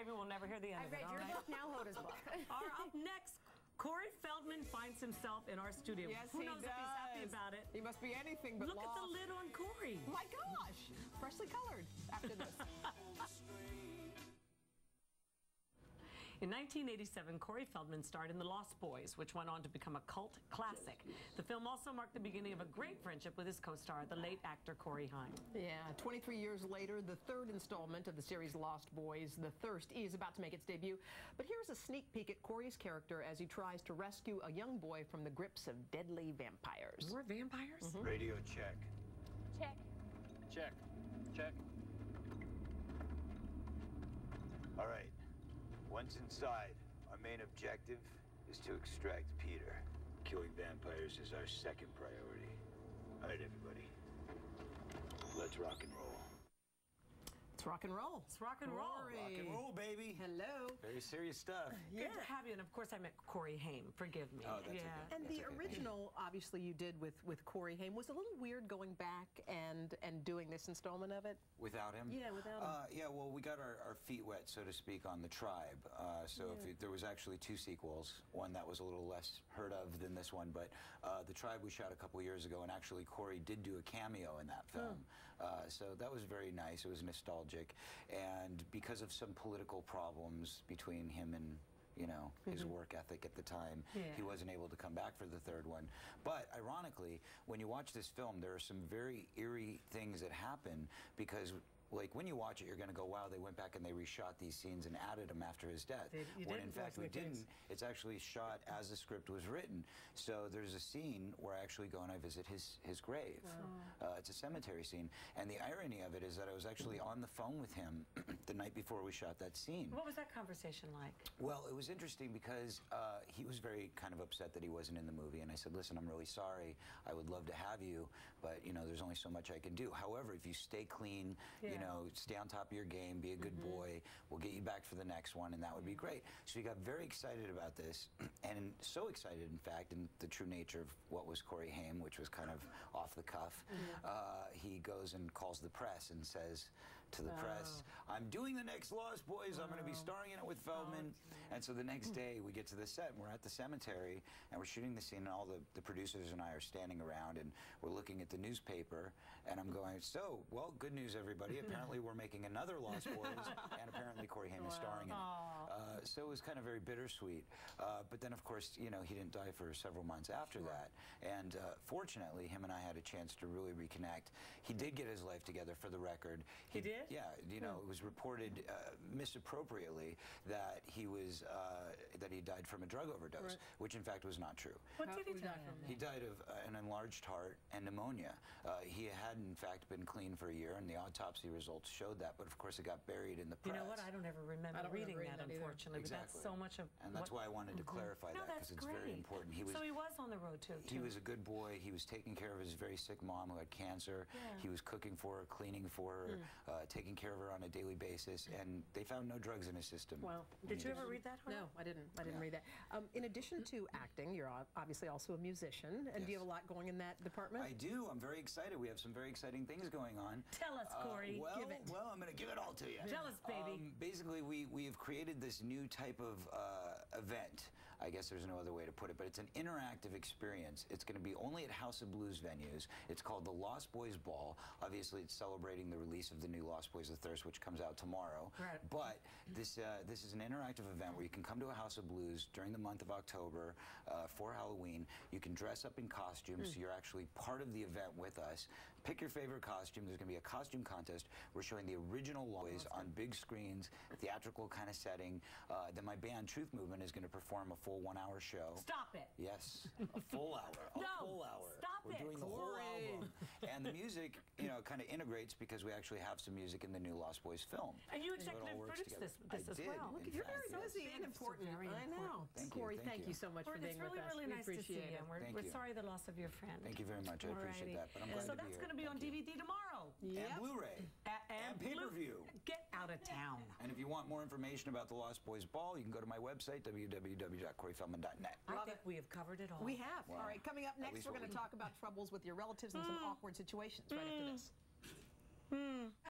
Maybe we'll never hear the end of it. I read your book, now Hoda's book. Up next, Corey Feldman finds himself in our studio. Yes, Who he knows does. if he's happy about it? He must be anything but Look lost. at the lid on Corey. My gosh, freshly colored after this. In 1987, Corey Feldman starred in The Lost Boys, which went on to become a cult classic. The film also marked the beginning of a great friendship with his co-star, the late actor Corey Haim. Yeah, 23 years later, the third installment of the series Lost Boys, The Thirst, is about to make its debut. But here's a sneak peek at Corey's character as he tries to rescue a young boy from the grips of deadly vampires. More vampires? Radio check. Check. Check. Check. All right. Once inside, our main objective is to extract Peter. Killing vampires is our second priority. All right, everybody. Let's rock and roll. It's rock and roll. It's rock and roll. Corey. Rock and roll, baby. Hello. Very serious stuff. Good to have you. And of course, I met Corey Haim. Forgive me. Oh, that's okay. And That's the okay. original, obviously, you did with Corey Haim. Was it a little weird going back and doing this installment of it? Without him? Yeah, without him. Yeah, well, we got our feet wet, so to speak, on The Tribe. There was actually 2 sequels, one that was a little less heard of than this one, but The Tribe we shot a couple years ago, and actually Corey did do a cameo in that film. So that was very nice. It was nostalgic. And because of some political problems between him and his work ethic at the time, he wasn't able to come back for the third one. But ironically, when you watch this film, there are some very eerie things that happen because like when you watch it, you're going to go, wow, they went back and they reshot these scenes and added them after his death. When in fact we didn't. It's actually shot as the script was written. So there's a scene where I actually go and I visit his grave. Wow. It's a cemetery scene. And the irony of it is that I was actually on the phone with him the night before we shot that scene. What was that conversation like? Well, it was interesting because he was very kind of upset that he wasn't in the movie. And I said, listen, I'm really sorry. I would love to have you, but there's only so much I can do. However, if you stay clean, stay on top of your game, be a good boy, we'll get you back for the next one, and that would be great. So he got very excited about this, and so excited, in fact, in the true nature of what was Corey Haim, which was kind of off the cuff. He goes and calls the press and says to the press, I'm doing the next Lost Boys, I'm going to be starring in it with Feldman. And so the next day, we get to the set, and we're at the cemetery, and we're shooting the scene, and all the producers and I are standing around, and we're looking at the newspaper, and I'm going, so, well, good news, everybody. Apparently we're making another Lost Boys, and apparently Corey Haim is starring in it. So it was kind of very bittersweet. But then, of course, he didn't die for several months after that. And fortunately, him and I had a chance to really reconnect. He did get his life together, for the record. He did? Yeah. It was reported misappropriately that he died from a drug overdose, which in fact was not true. What did he die from? He died of an enlarged heart and pneumonia. He had, in fact, been clean for a year, and the autopsy results showed that, but of course it got buried in the press. You know what? I don't ever remember reading that, unfortunately. Exactly. But that's so much of and that's why I wanted to clarify that, because it's very important. So he was on the road, too. He was a good boy. He was taking care of his very sick mom who had cancer. He was cooking for her, cleaning for her, taking care of her on a daily basis, and they found no drugs in his system. Well, did you ever read that, Hoda? No, I didn't. I didn't read that. In addition to acting, you're obviously also a musician, and do you have a lot going in that department? I do. I'm very excited. We have some very exciting things going on. Tell us, Corey. Well, I'm going to give it all to you. Tell us, baby. Basically, we have created this new type of event. I guess there's no other way to put it, but it's an interactive experience. It's going to be only at House of Blues venues. It's called the Lost Boys Ball. Obviously, it's celebrating the release of the new Lost Boys: The Thirst, which comes out tomorrow. Right. But this is an interactive event where you can come to a House of Blues during the month of October for Halloween. You can dress up in costumes, so you're actually part of the event with us. Pick your favorite costume. There's going to be a costume contest. We're showing the original Boys on big screens, theatrical kind of setting. Then my band, Truth Movement, is going to perform a full 1-hour show. Stop it. Yes, a full hour. A full hour. Stop We're it. doing the whole album. And the music, kind of integrates because we actually have some music in the new Lost Boys film. And you executive produced this as well. Look, you're very busy and important. I know. Corey, thank you so much for being with us. It's really nice to see you. And we're sorry the loss of your friend. Thank you very much. I appreciate that. But I'm glad to be here. So that's going to be on DVD tomorrow. And Blu-ray. And pay-per-view. Get out of town. And if you want more information about the Lost Boys Ball, you can go to my website, www.coreyfeldman.net. I think we have covered it all. We have. Well, all right, coming up next, we're going to talk about troubles with your relatives and some awkward situations right after this.